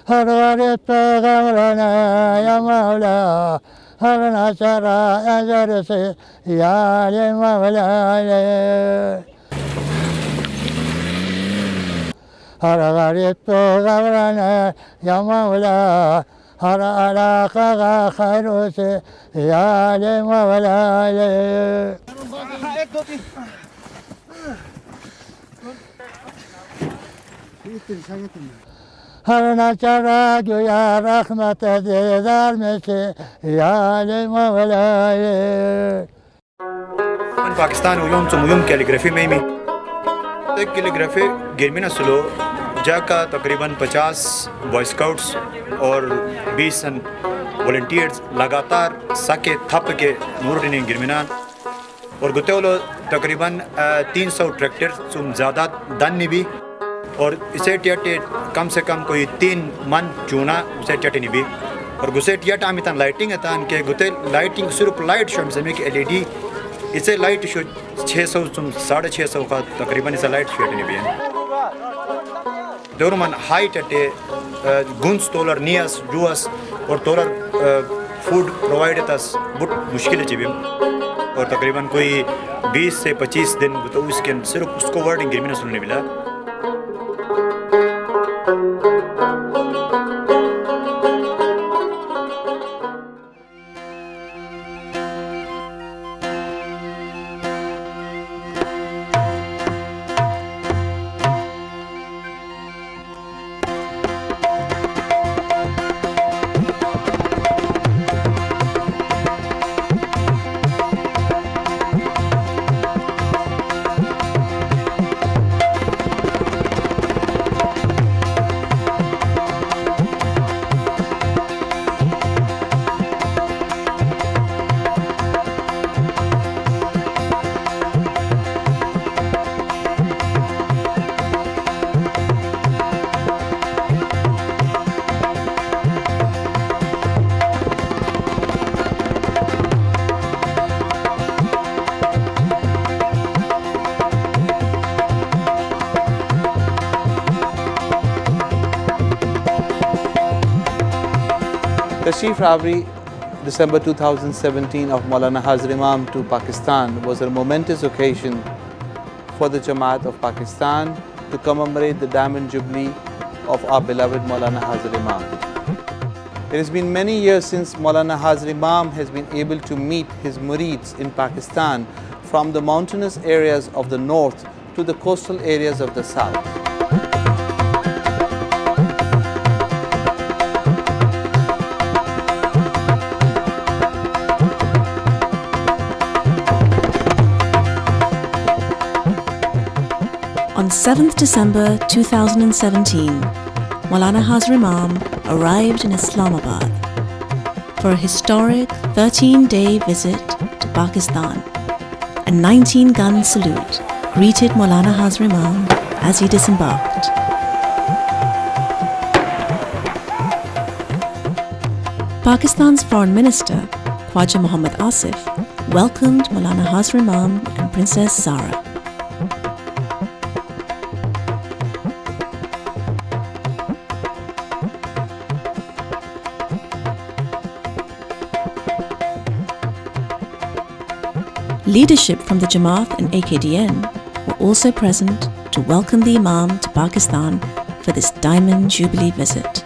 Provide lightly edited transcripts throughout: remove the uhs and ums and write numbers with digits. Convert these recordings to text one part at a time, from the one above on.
हर गरीब तो घबराना या मौला हर नाचारा अजर से यार मौला हर गरीब तो घबराना या मौला हर अलाका का खैर से यार मौला हर नाचारा जो या रहमत दीदार में से यार मौला من باكستان ويوم ثم يوم كاليغرافي ميمي कैलीग्राफी गिरमिना स्लो जाका तकरीबन 50 बॉय स्काउट्स और 20 वॉलंटियर्स लगातार साके थप के नूरने गिरमिना और गुतेलो तकरीबन 300 ट्रैक्टर तुम ज़्यादा दन भी और इसे टियाटे कम से कम कोई 3 मन चूना उसे टियाटे भी और गुसे टियाटा आमितान लाइटिंग अतान के गुते लाइटिंग सिर्फ लाइट शो में कि एलईडी इसे लाइट शो 600 तुम 650 का तकरीबन इसे लाइट शो भी है दोरमन हाइट अटे गुंस तोलर नियस जुअस और तोलर फूड प्रोवाइड तस बुट मुश्किल है और तकरीबन कोई 20 से 25 दिन तो उसके सिर्फ उसको वर्डिंग गिरमिना सुनने मिला The Chief Ravri, December 2017 of Mawlana Hazar Imam to Pakistan was a momentous occasion for the Jamaat of Pakistan to commemorate the Diamond Jubilee of our beloved Mawlana Hazar Imam. It has been many years since Mawlana Hazar Imam has been able to meet his murids in Pakistan from the mountainous areas of the north to the coastal areas of the south. On 7th December 2017, Mawlana Hazar Imam arrived in Islamabad for a historic 13-day visit to Pakistan. A 19-gun salute greeted Mawlana Hazar Imam as he disembarked. Pakistan's Foreign Minister, Khwaja Muhammad Asif, welcomed Mawlana Hazar Imam and Princess Zara. Leadership from the Jamaat and Akdn were also present to welcome the Imam to Pakistan for this Diamond Jubilee visit.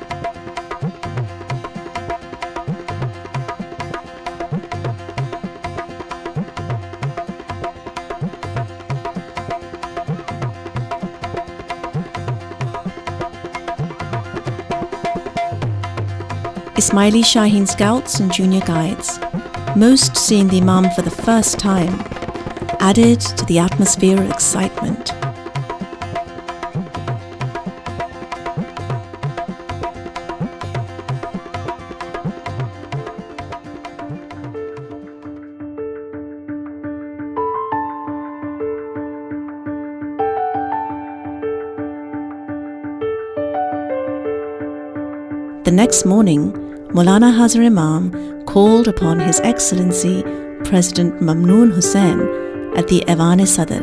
Ismaili Shaheen Scouts and Junior Guides, most seeing the Imam for the first time, added to the atmosphere of excitement. The next morning, Mawlana Hazar Imam called upon His Excellency President Mamnoon Hussain at the Aiwan-e Sadr.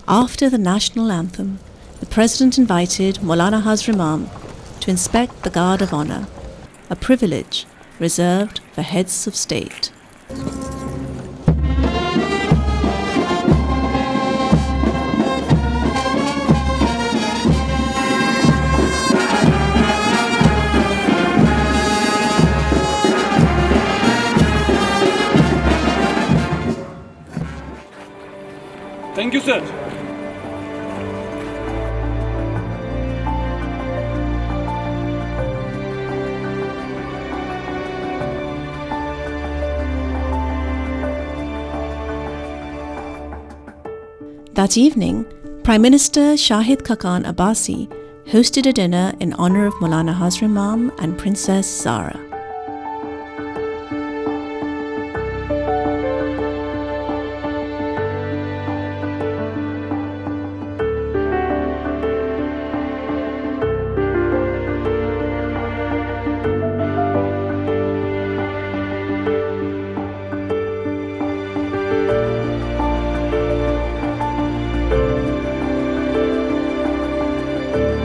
After the national anthem, the President invited Mawlana Hazar Imam to inspect the Guard of Honor, a privilege reserved for heads of state. Thank you, sir. That evening, Prime Minister Shahid Khaqan Abbasi hosted a dinner in honor of Mawlana Hazar Imam and Princess Zara.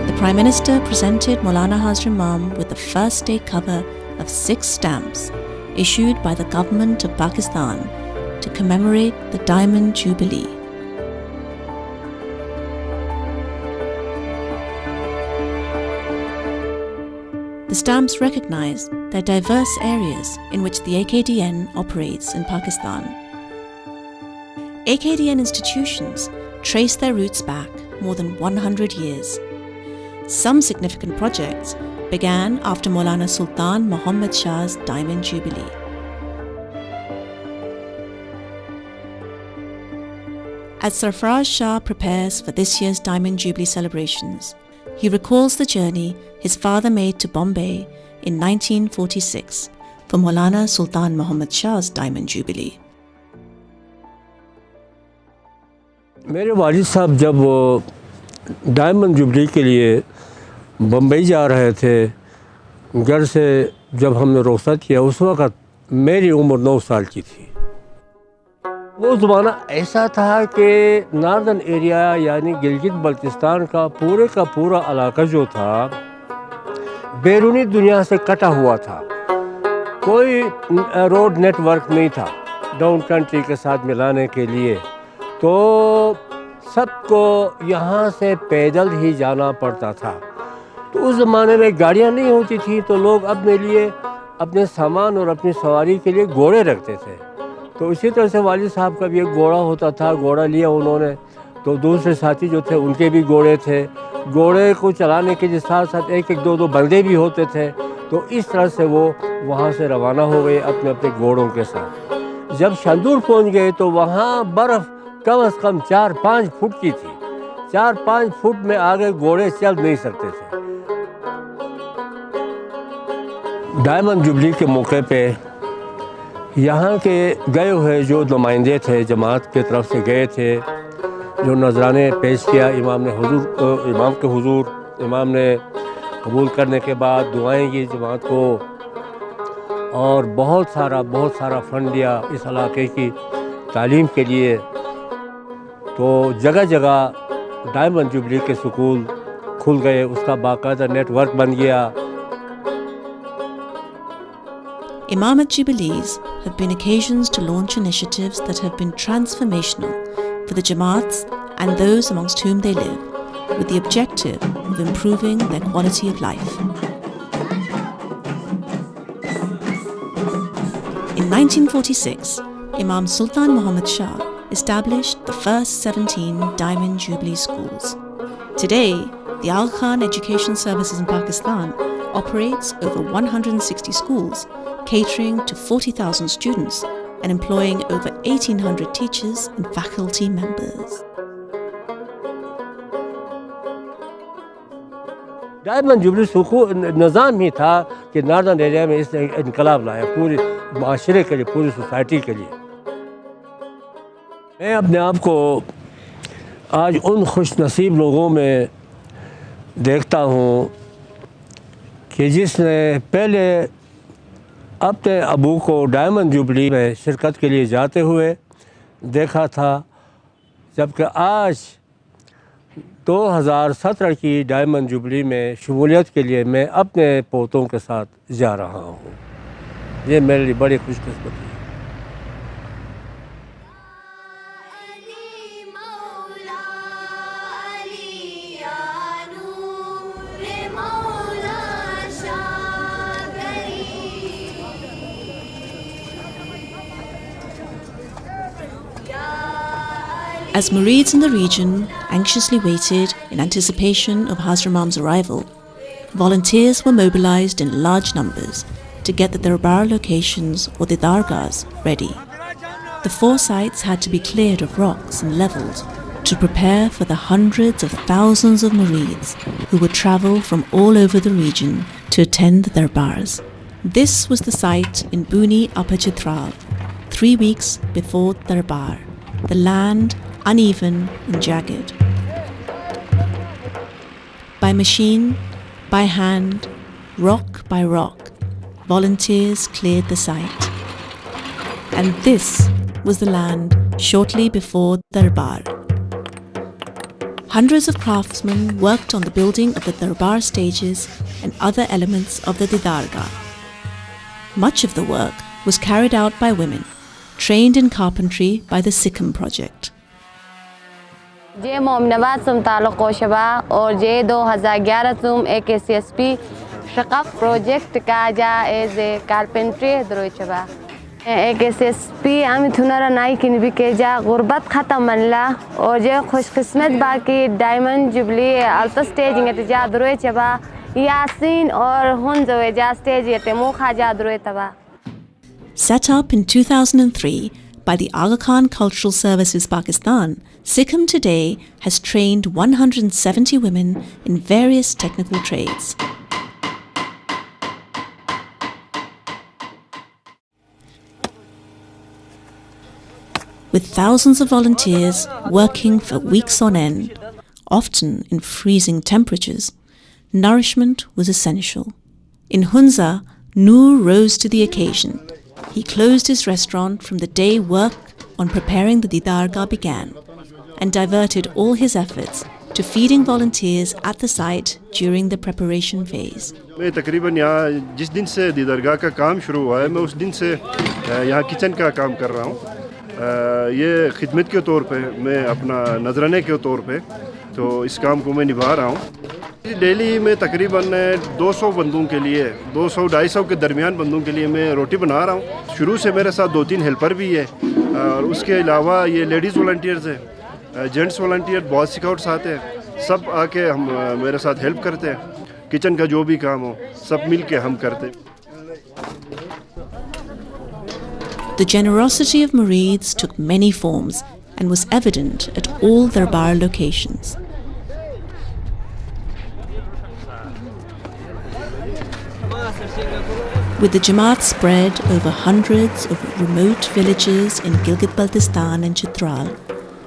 The Prime Minister presented Mawlana Hazar Imam with the first day cover of 6 stamps issued by the government of Pakistan to commemorate the Diamond Jubilee. The stamps recognize the diverse areas in which the Akdn operates in Pakistan. Akdn institutions trace their roots back more than 100 years. Some significant projects began after Mawlana Sultan Muhammad Shah's Diamond Jubilee. As Sarfraz Shah prepares for this year's Diamond Jubilee celebrations, he recalls the journey his father made to Bombay in 1946 for Mawlana Sultan Muhammad Shah's Diamond Jubilee. मेरे वालिद साहब जब diamond jubilee के लिए बम्बई जा रहे थे, घर से जब हमने रुखसत किया, उस वक़्त मेरी उम्र 9 साल की थी। वो ज़माना ऐसा था कि नॉर्दर्न एरिया यानी गिलगित बल्तिस्तान का पूरा इलाका जो था बैरूनी दुनिया से कटा हुआ था। कोई रोड नेटवर्क नहीं था डाउन कंट्री के साथ मिलाने के लिए, तो सबको यहाँ से पैदल ही जाना पड़ता था। तो उस ज़माने में गाड़ियाँ नहीं होती थी, तो लोग अपने लिए अपने सामान और अपनी सवारी के लिए घोड़े रखते थे। तो इसी तरह से वालिद साहब का भी एक घोड़ा होता था, घोड़ा लिया उन्होंने, तो दूसरे साथी जो थे उनके भी घोड़े थे। घोड़े को चलाने के लिए साथ साथ 1-1, 2-2 बंदे भी होते थे। तो इस तरह से वो वहाँ से रवाना हो गए अपने अपने घोड़ों के साथ। जब शंदूर पहुँच गए तो वहाँ बर्फ़ कम से कम 4-5 फुट की थी। 4-5 फुट में आगे घोड़े चल नहीं सकते थे। डायमंड जुबली के मौके पे यहाँ के गए हुए जो नुमाइंदे थे, जमात के तरफ से गए थे, जो नजराने पेश किया इमाम के हुजूर, इमाम ने कबूल करने के बाद दुआएं की जमात को, और बहुत सारा फ़ंड दिया इस इलाके की तालीम के लिए। तो जगह जगह डायमंड जुबली के स्कूल खुल गए, उसका बाकायदा नेटवर्क बन गया। Imamate Jubilees have been occasions to launch initiatives that have been transformational for the Jamaats and those amongst whom they live, with the objective of improving their quality of life. In 1946, Imam Sultan Muhammad Shah established the first 17 Diamond Jubilee schools. Today, the Aga Khan Education Services in Pakistan operates over 160 schools, catering to 40,000 students and employing over 1,800 teachers and faculty members. Diamond jubilee school Nizam ही था कि northern area में इस इनकलाब लाया, पूरे माशरे के लिए, पूरी सोसाइटी के लिए। मैं अपने आप को आज उन खुश नसीब लोगों में देखता हूँ कि जिसने पहले अपने अबू को डायमंड जुबली में शिरकत के लिए जाते हुए देखा था, जबकि आज 2017 की डायमंड जुबली में शमूलियत के लिए मैं अपने पोतों के साथ जा रहा हूँ। ये मेरे लिए बड़ी खुशकिस्मती है। As Murids in the region anxiously waited in anticipation of Hazar Imam's arrival, volunteers were mobilized in large numbers to get the darbar locations or the dargahs ready. The 4 sites had to be cleared of rocks and levelled to prepare for the hundreds of thousands of Murids who would travel from all over the region to attend the darbars. This was the site in Buni Upper Chitral, 3 weeks before darbar, the land uneven and jagged. By machine, by hand, rock by rock, volunteers cleared the site. And this was the land shortly before Darbar. Hundreds of craftsmen worked on the building of the Darbar stages and other elements of the Didargah. Much of the work was carried out by women, trained in carpentry by the Sikkim project. जे मोमनवाद सम ताल्लुक़ शबा और जे 2011 तुम एक CSP शक़फ़ project का जा as a carpentry Dharoi Shaba एक CSP आमी थुनारा नाई किन भी के जा गुर्बत ख़त्म मनला और जे खुशकिस्मत बाकी डायमंड जुबली अल्टा स्टेज इंगे जा दरोई शबा यासीन और हुन जो जा स्टेज ये ते मुखा जा दरोई तबा. Set up in 2003 by the Aga Khan Cultural Services Pakistan, Sikkim today has trained 170 women in various technical trades. With thousands of volunteers working for weeks on end, often in freezing temperatures, nourishment was essential. In Hunza, Noor rose to the occasion. He closed his restaurant from the day work on preparing the Didargah began and diverted all his efforts to feeding volunteers at the site during the preparation phase. मैं तकरीबन यहाँ जिस दिन से दीदारगाह का काम शुरू हुआ है मैं उस दिन से यहाँ किचन का काम कर रहा हूँ. ये खिदमत के तौर पे मैं अपना नजराने के तौर पे तो इस काम को मैं निभा रहा हूँ. डेली में तकरीबन 200 बंदों के लिए 200-250 के दरमियान बंदों के लिए मैं रोटी बना रहा हूँ. शुरू से मेरे साथ 2-3 हेल्पर भी है और उसके अलावा ये लेडीज़ वॉलंटियर्स हैं, जेंट्स वॉलंटियर, बहुत स्काउट्स आते हैं, सब आके हम मेरे साथ हेल्प करते हैं. किचन का जो भी काम हो सब मिल के हम करते हैं. The generosity of Murids took many forms and was evident at all darbar locations. With the Jamaat spread over hundreds of remote villages in Gilgit-Baltistan and Chitral,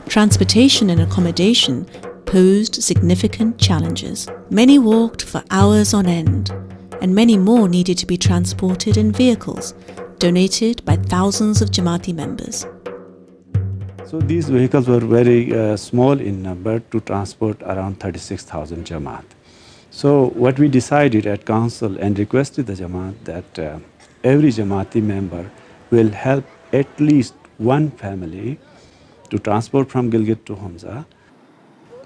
transportation and accommodation posed significant challenges. Many walked for hours on end, and many more needed to be transported in vehicles donated by thousands of Jamaati members. So these vehicles were very small in number to transport around 36,000 Jamaat. So what we decided at council and requested the Jamaat that every Jamaati member will help at least one family to transport from Gilgit to Hunza.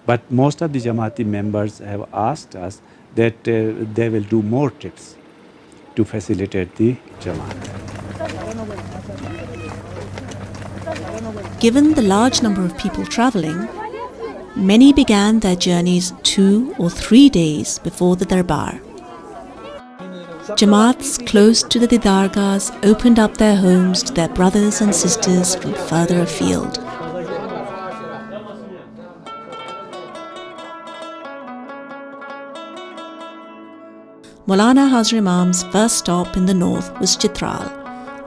But most of the Jamaati members have asked us that they will do more trips to facilitate the Jamaat. Given the large number of people travelling, many began their journeys 2 or 3 days before the darbar. Jamaats close to the Didargahs opened up their homes to their brothers and sisters from further afield. Mawlana Hazar Imam's first stop in the north was Chitral,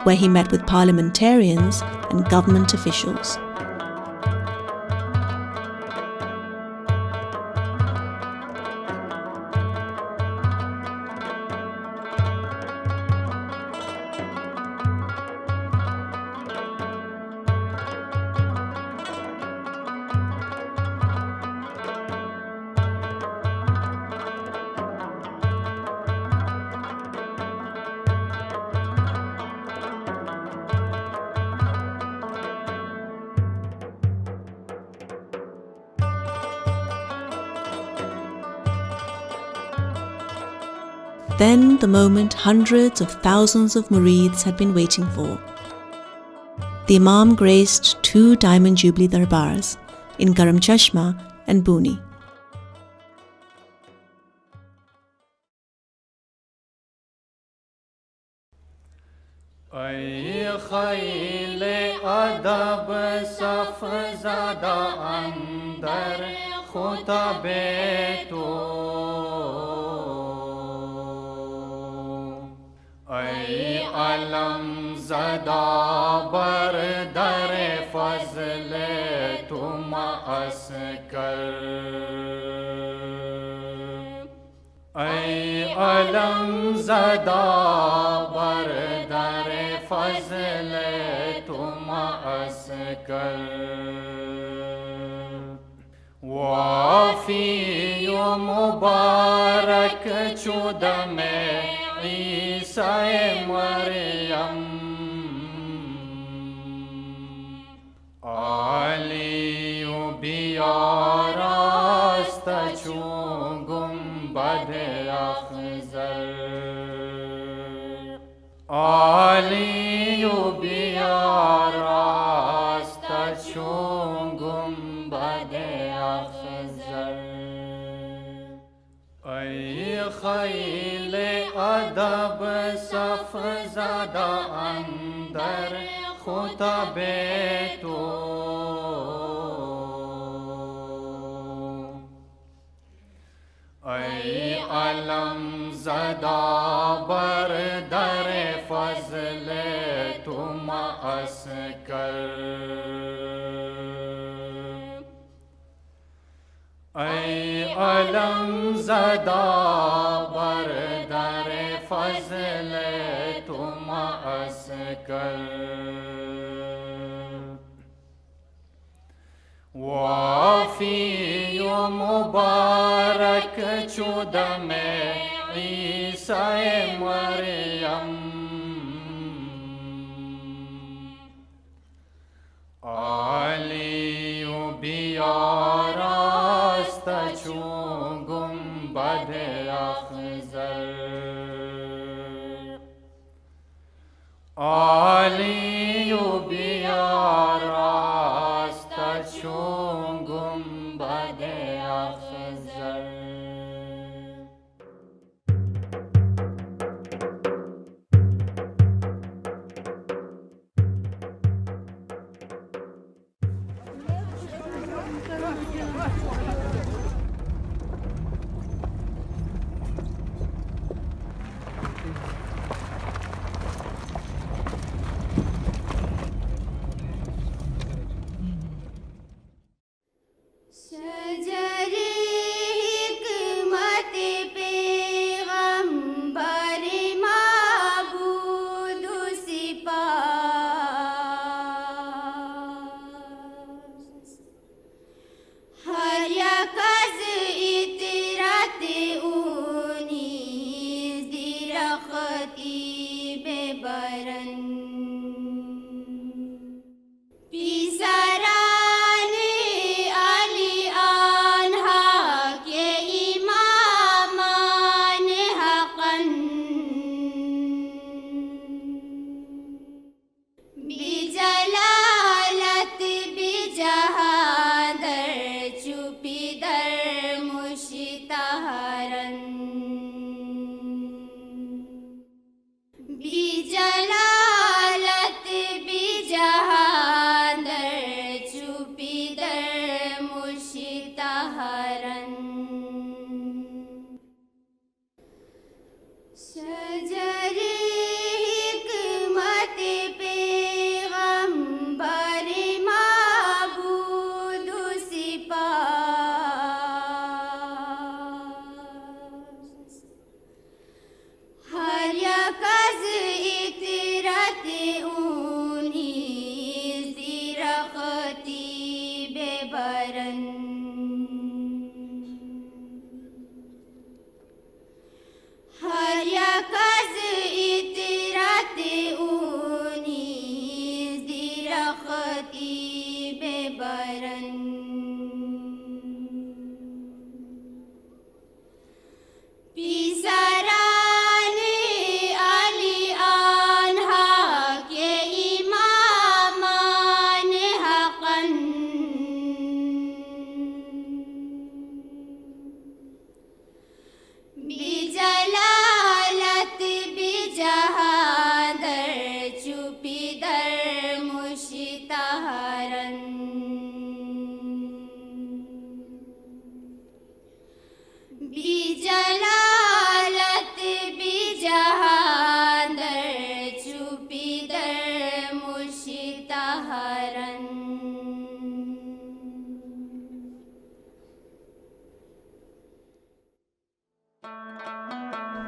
where he met with parliamentarians and government officials. then the moment hundreds of thousands of murids had been waiting for. The Imam graced 2 Diamond Jubilee darbars in Garam Chashma and Buni. ای خیل ادب صف زده اندر خطب تو ای علم زده بر در فضل تو معسکر ای علم زده بر در فضل تو معسکر وافی و مبارک چودم عیسی مریم علی و بیاراست چون گنبد اخضر علی و بیاراست چون گنبد اخضر ای خیل ادب صف زده اندر خطب تو ای علم زده بر در فضل تو معسکر ای علم زده بر در فضل تو معسکر وافی و مبارک چودم عیسی مریم علی و بیاراست چون گنبد اخضر علی و بیاراست چون گنبد اخضر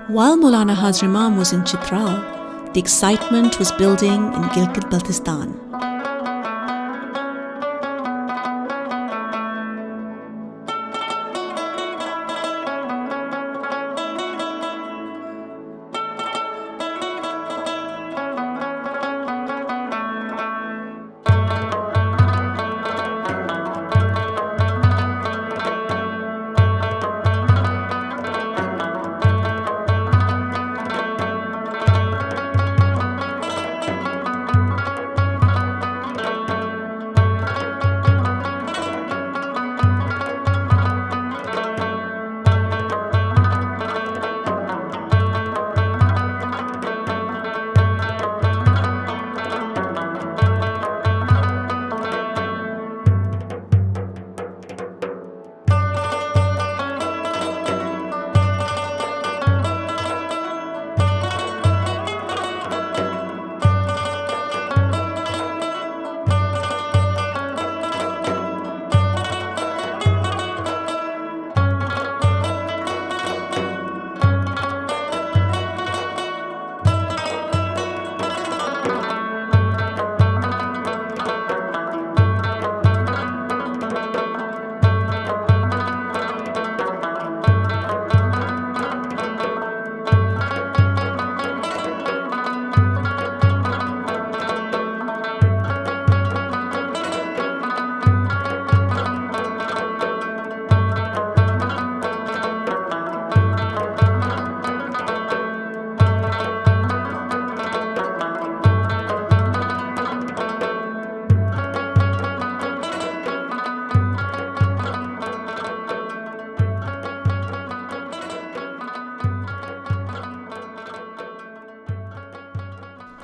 While Mawlana Hazar Imam was in Chitral, the excitement was building in Gilgit-Baltistan.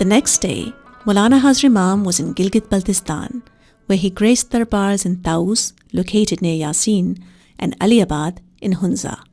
The next day, Mawlana Hazar Imam was in Gilgit-Baltistan, where he graced darbars in Taus, located near Yasin, and Aliabad in Hunza.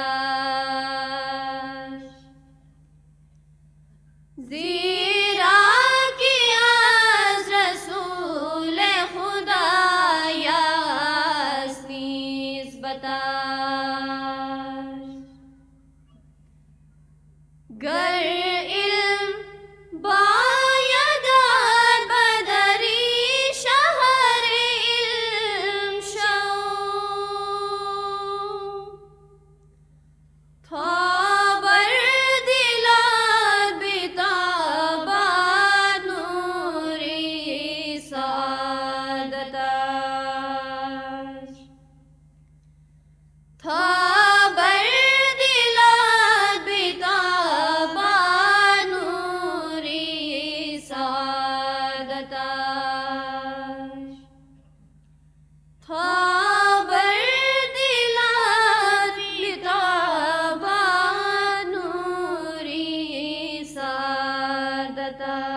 तलाश ज़ीरा कि आज रसूल खुदा यास्नीस बताश गर इल्म बायदार बदरी शहर इल्म शौ थाबर दिलार बिताबाद नूरी सादताश थाबर दिलार बिताबाद नूरी सादताश थाबर दिलार बिताबाद नूरी सादताश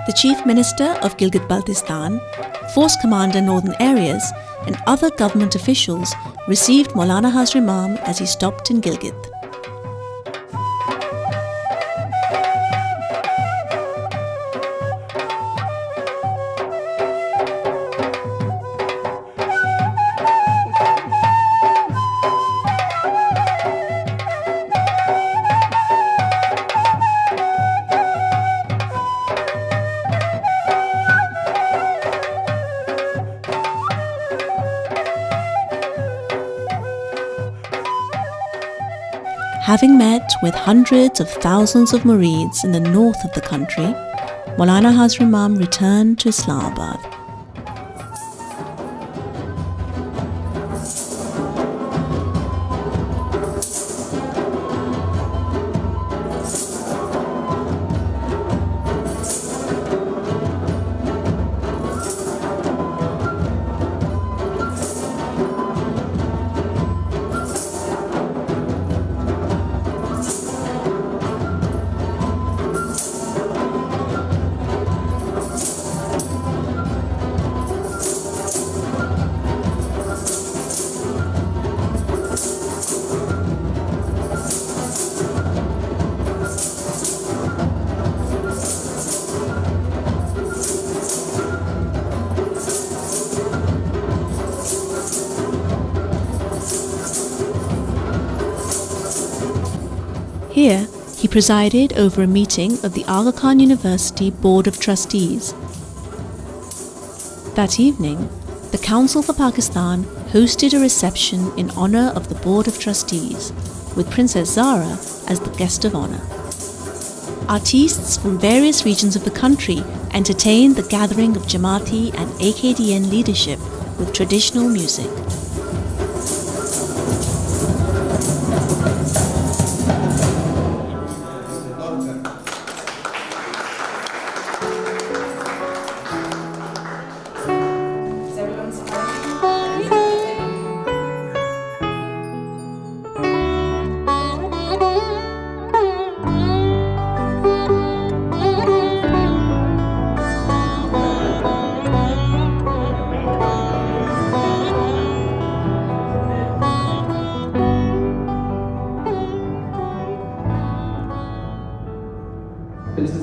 the Chief Minister of Gilgit-Baltistan, Force Commander Northern Areas, and other government officials received Mawlana Hazar Imam as he stopped in Gilgit. Having met with hundreds of thousands of murids in the north of the country, Mawlana Hazar Imam returned to Islamabad. Here, he presided over a meeting of the Aga Khan University Board of Trustees. That evening, the Council for Pakistan hosted a reception in honor of the Board of Trustees, with Princess Zara as the guest of honor. Artistes from various regions of the country entertained the gathering of Jamaati and AKDN leadership with traditional music.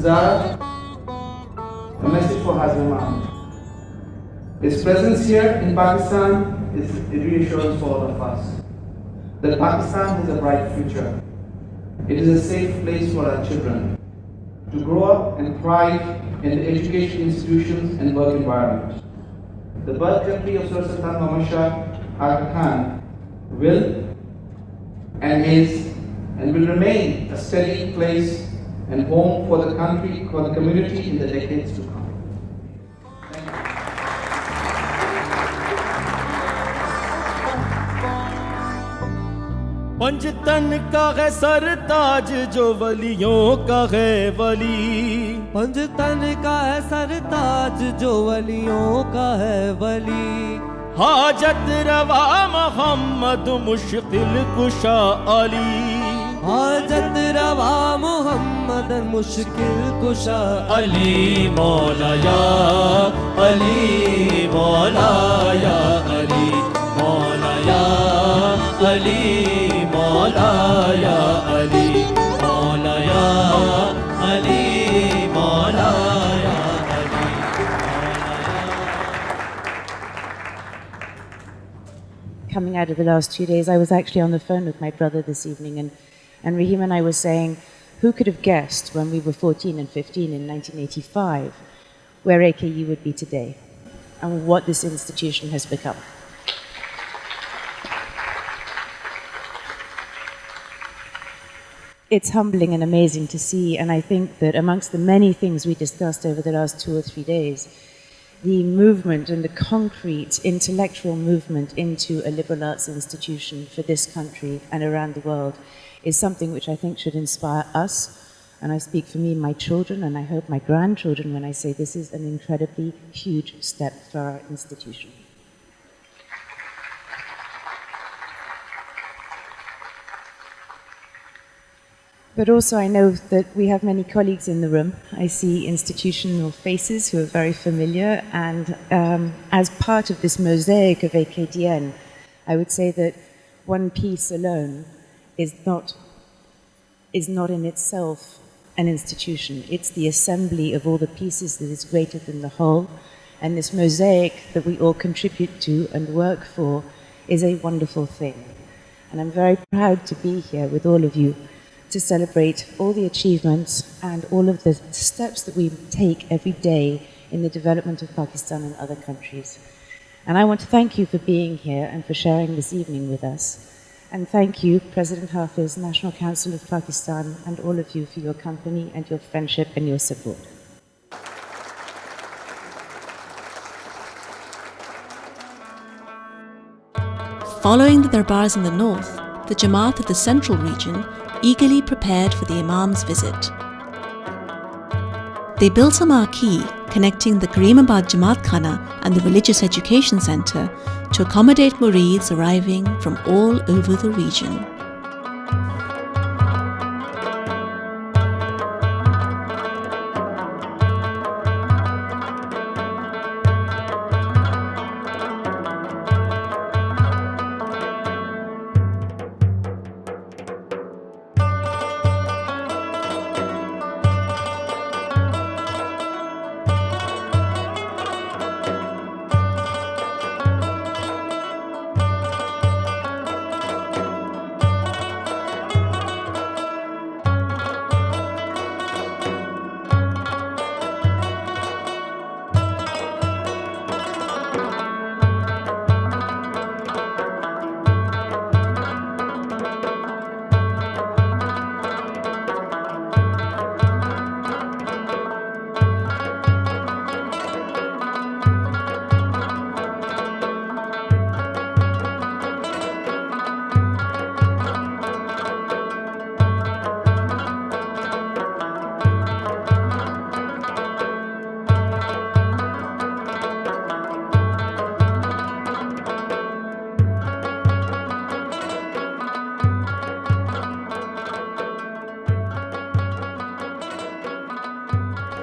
Hazar, a message for Hazar Imam. His presence here in Pakistan is a reassurance for all of us that Pakistan has a bright future. It is a safe place for our children to grow up and thrive in the education institutions and work environment. The birth country of Sir Sultan Muhammad Shah Aga Khan will and is and will remain a steady place and home for the country, for the community in the decades to come. Panjtan का है सरताज जो वलियों का है वली पंजतन का है सरताज जो वलियों का है वली हाजत रवा मोहम्मद मुश्किल कुशा अली हाजत रवा मोहम्मद मुश्किल कुशा अली मौला या अली मौला या अली मौला या अली मौला या अली मौला या अली मौला या Ali Coming out of the last 2 days, I was actually on the phone with my brother this evening, and Rahim and I were saying, who could have guessed when we were 14 and 15 in 1985 where AKU would be today and what this institution has become. It's humbling and amazing to see, and I think that amongst the many things we discussed over the last 2 or 3 days, the movement and the concrete intellectual movement into a liberal arts institution for this country and around the world is something which I think should inspire us, and I speak for me and my children, and I hope my grandchildren when I say this is an incredibly huge step for our institution. But also I know that we have many colleagues in the room. I see institutional faces who are very familiar, and as part of this mosaic of Akdn, I would say that one piece alone is not in itself an institution. It's the assembly of all the pieces that is greater than the whole, and this mosaic that we all contribute to and work for is a wonderful thing. And I'm very proud to be here with all of you to celebrate all the achievements and all of the steps that we take every day in the development of Pakistan and other countries. And I want to thank you for being here and for sharing this evening with us. And thank you, President Hafiz, National Council of Pakistan, and all of you for your company and your friendship and your support. Following the darbars in the north, the Jamaat of the central region eagerly prepared for the Imam's visit. They built a marquee connecting the Karimabad Jamaat Khana and the Religious Education Centre to accommodate murids arriving from all over the region.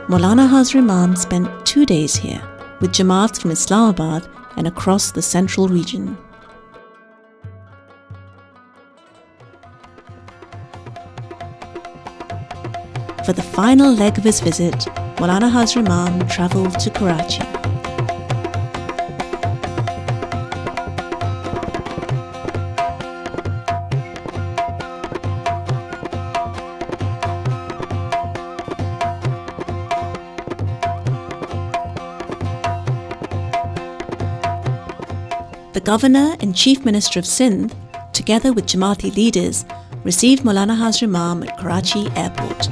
Mawlana Hazar Imam spent 2 days here with Jamaats from Islamabad and across the central region. For the final leg of his visit, Mawlana Hazar Imam travelled to Karachi. The Governor and Chief Minister of Sindh, together with Jamaati leaders, received Mawlana Hazar Imam at Karachi airport.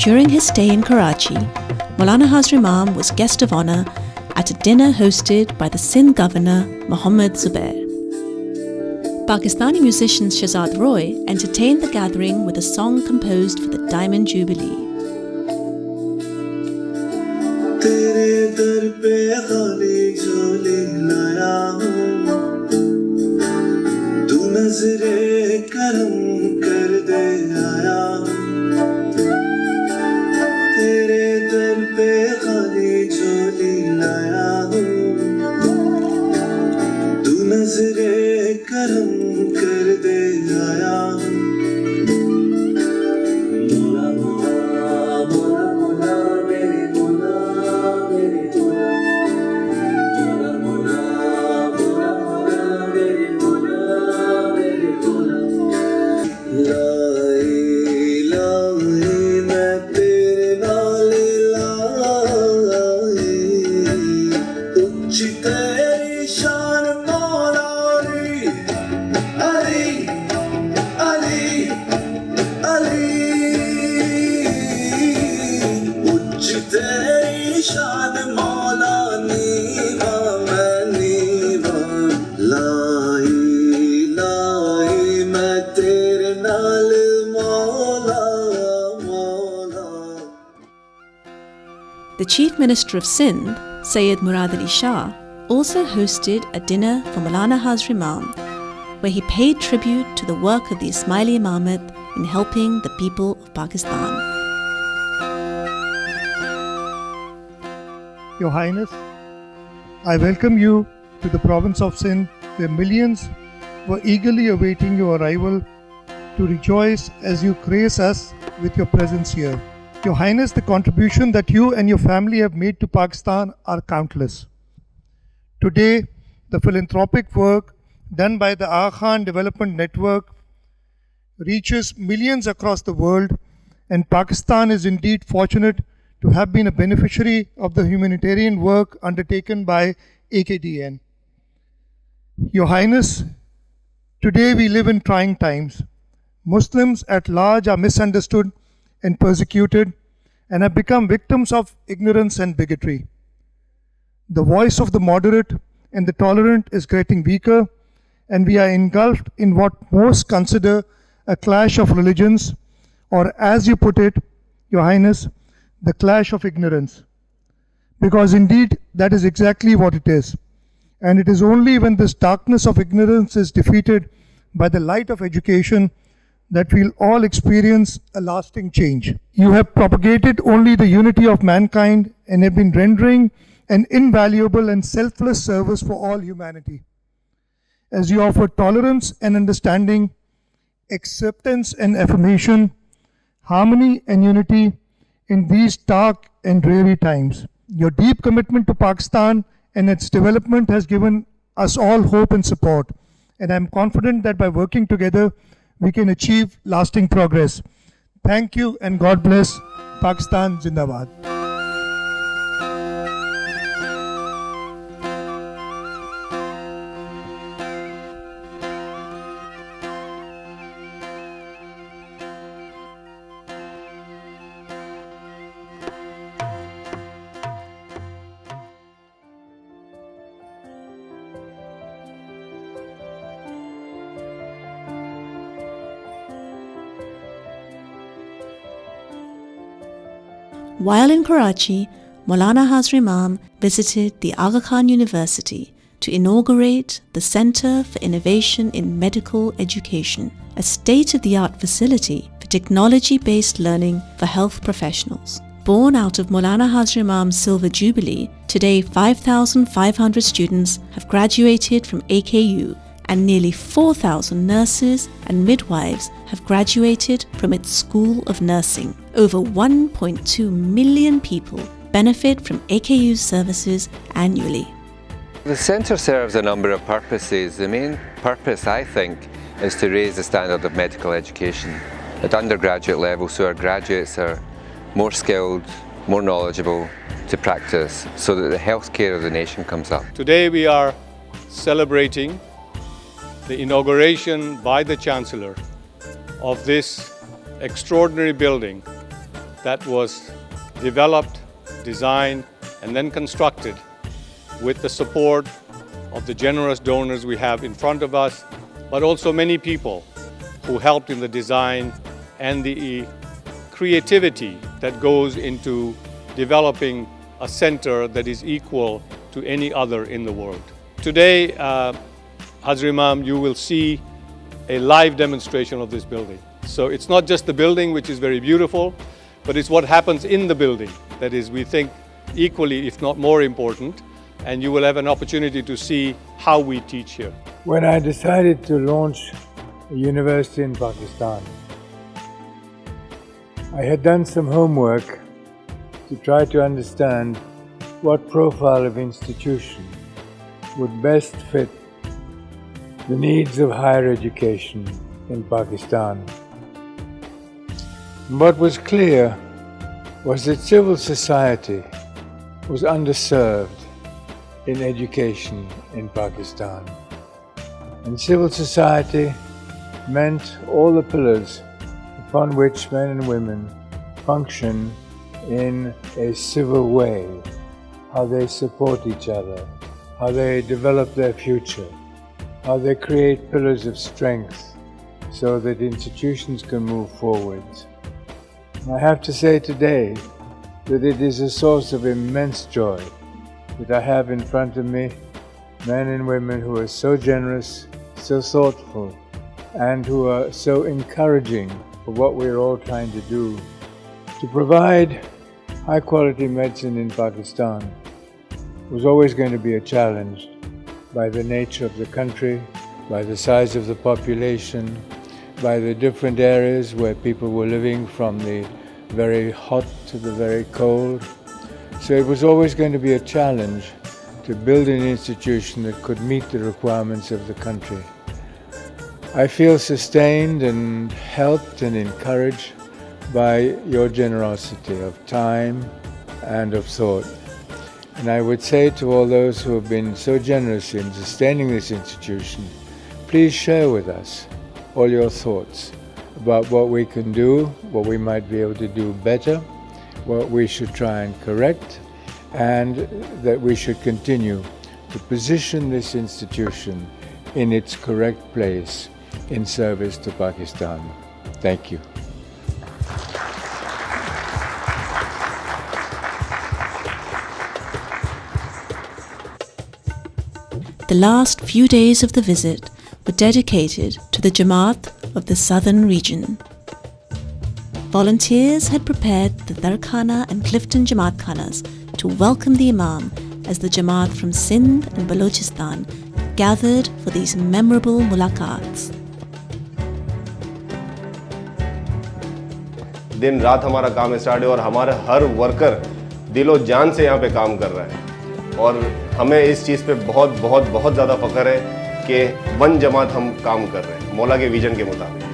During his stay in Karachi, Mawlana Hazar Imam was guest of honour at a dinner hosted by the Sindh Governor Mohammad Zubair. Pakistani musician Shahzad Roy entertained the gathering with a song composed for the Diamond Jubilee. तेरी शान मौला नीवा मैं नीवा लाई लाई मैं तेरे नाल मौला मौला. The Chief Minister of Sindh, Sayyid Murad Ali Shah, also hosted a dinner for Mawlana Hazar Imam, where he paid tribute to the work of the Ismaili Imamate in helping the people of Pakistan. Your Highness, I welcome you to the province of Sindh, where millions were eagerly awaiting your arrival to rejoice as you grace us with your presence here. Your Highness, the contribution that you and your family have made to Pakistan are countless. Today, the philanthropic work done by the Aga Khan Development Network reaches millions across the world, and Pakistan is indeed fortunate to have been a beneficiary of the humanitarian work undertaken by AKDN. Your Highness, today we live in trying times. Muslims at large are misunderstood and persecuted and have become victims of ignorance and bigotry. The voice of the moderate and the tolerant is getting weaker, and we are engulfed in what most consider a clash of religions, or as you put it, Your Highness, the clash of ignorance. Because indeed, that is exactly what it is. And it is only when this darkness of ignorance is defeated by the light of education that we'll all experience a lasting change. You have propagated only the unity of mankind and have been rendering an invaluable and selfless service for all humanity. As you offer tolerance and understanding, acceptance and affirmation, harmony and unity in these dark and dreary times. Your deep commitment to Pakistan and its development has given us all hope and support, and I am confident that by working together, we can achieve lasting progress. Thank you and God bless. Pakistan Zindabad. While in Karachi, Mawlana Hazar Imam visited the Aga Khan University to inaugurate the Center for Innovation in Medical Education, a state-of-the-art facility for technology-based learning for health professionals. Born out of Mawlana Hazar Imam's Silver Jubilee, today 5,500 students have graduated from AKU, and nearly 4,000 nurses and midwives have graduated from its School of Nursing. Over 1.2 million people benefit from AKU's services annually. The centre serves a number of purposes. The main purpose, I think, is to raise the standard of medical education at undergraduate level, so our graduates are more skilled, more knowledgeable to practice, so that the healthcare of the nation comes up. Today we are celebrating the inauguration by the Chancellor of this extraordinary building that was developed, designed, and then constructed with the support of the generous donors we have in front of us, but also many people who helped in the design and the creativity that goes into developing a center that is equal to any other in the world. Today, Hazar Imam, you will see a live demonstration of this building. So it's not just the building, which is very beautiful, but it's what happens in the building that is, we think, equally, if not more important, and you will have an opportunity to see how we teach here. When I decided to launch a university in Pakistan, I had done some homework to try to understand what profile of institution would best fit the needs of higher education in Pakistan. And what was clear was that civil society was underserved in education in Pakistan. And civil society meant all the pillars upon which men and women function in a civil way, how they support each other, how they develop their future, how they create pillars of strength so that institutions can move forwards. I have to say today that it is a source of immense joy that I have in front of me men and women who are so generous, so thoughtful, and who are so encouraging for what we're all trying to do. To provide high-quality medicine in Pakistan was always going to be a challenge by the nature of the country, by the size of the population, by the different areas where people were living, from the very hot to the very cold. So it was always going to be a challenge to build an institution that could meet the requirements of the country. I feel sustained and helped and encouraged by your generosity of time and of thought. And I would say to all those who have been so generous in sustaining this institution, please share with us all your thoughts about what we can do, what we might be able to do better, what we should try and correct, and that we should continue to position this institution in its correct place in service to Pakistan. Thank you. The last few days of the visit were dedicated to the Jamaat of the southern region. Volunteers had prepared the Darkhana and Clifton Jamaat Khanas to welcome the Imam as the Jamaat from Sindh and Balochistan gathered for these memorable mulaqats. दिन रात हमारा काम start है और हमारा हर worker दिलो जान से यहाँ पे काम कर रहा है और हमें इस चीज़ पे बहुत ज़्यादा फ़ख्र है कि वन जमात हम काम कर रहे हैं मौला के विजन के मुताबिक.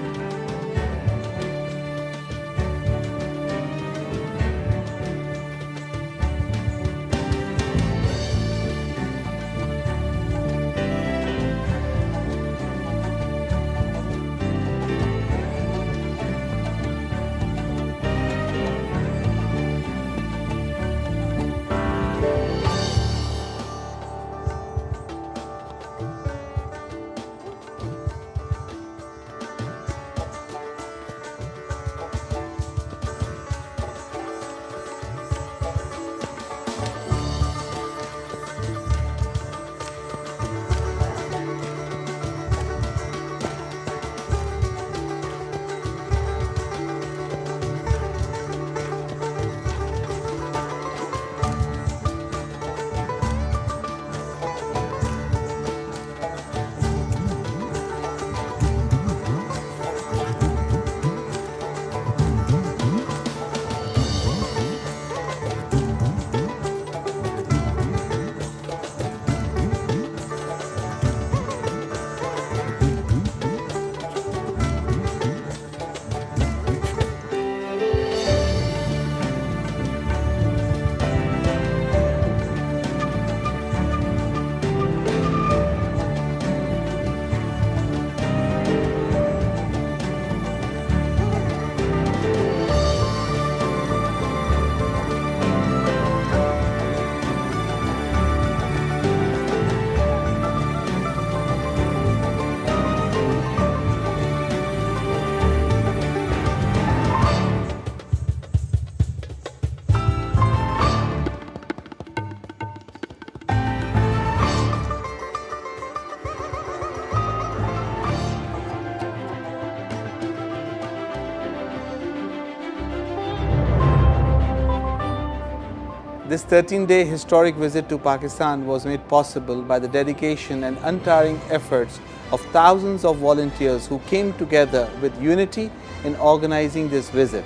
This 13-day historic visit to Pakistan was made possible by the dedication and untiring efforts of thousands of volunteers who came together with unity in organizing this visit.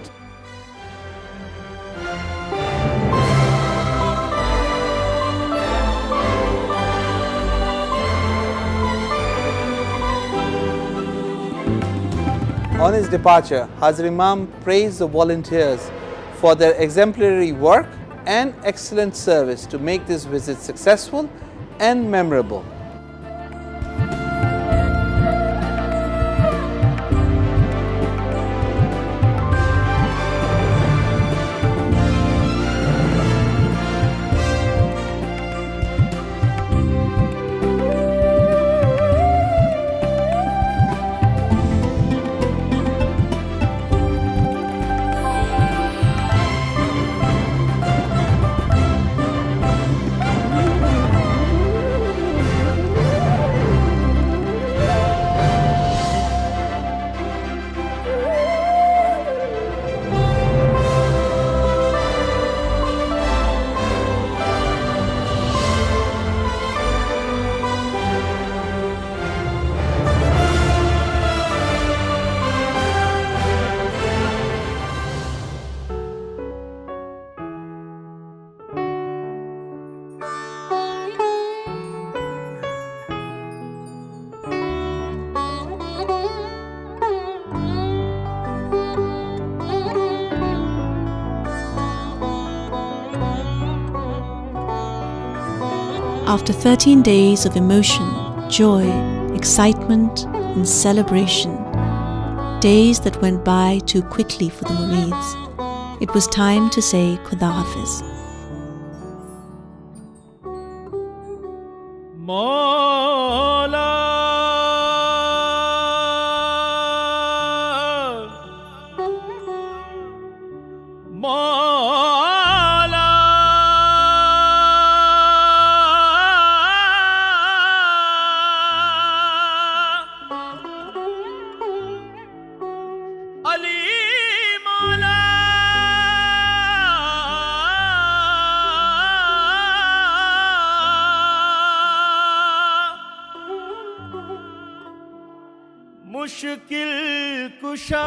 On his departure, Hazar Imam praised the volunteers for their exemplary work and excellent service to make this visit successful and memorable. After 13 days of emotion, joy, excitement, and celebration, days that went by too quickly for the Murids, it was time to say Khuda Hafiz. Mawla, Mawla, Ali Mawla, मुश्किल कुशा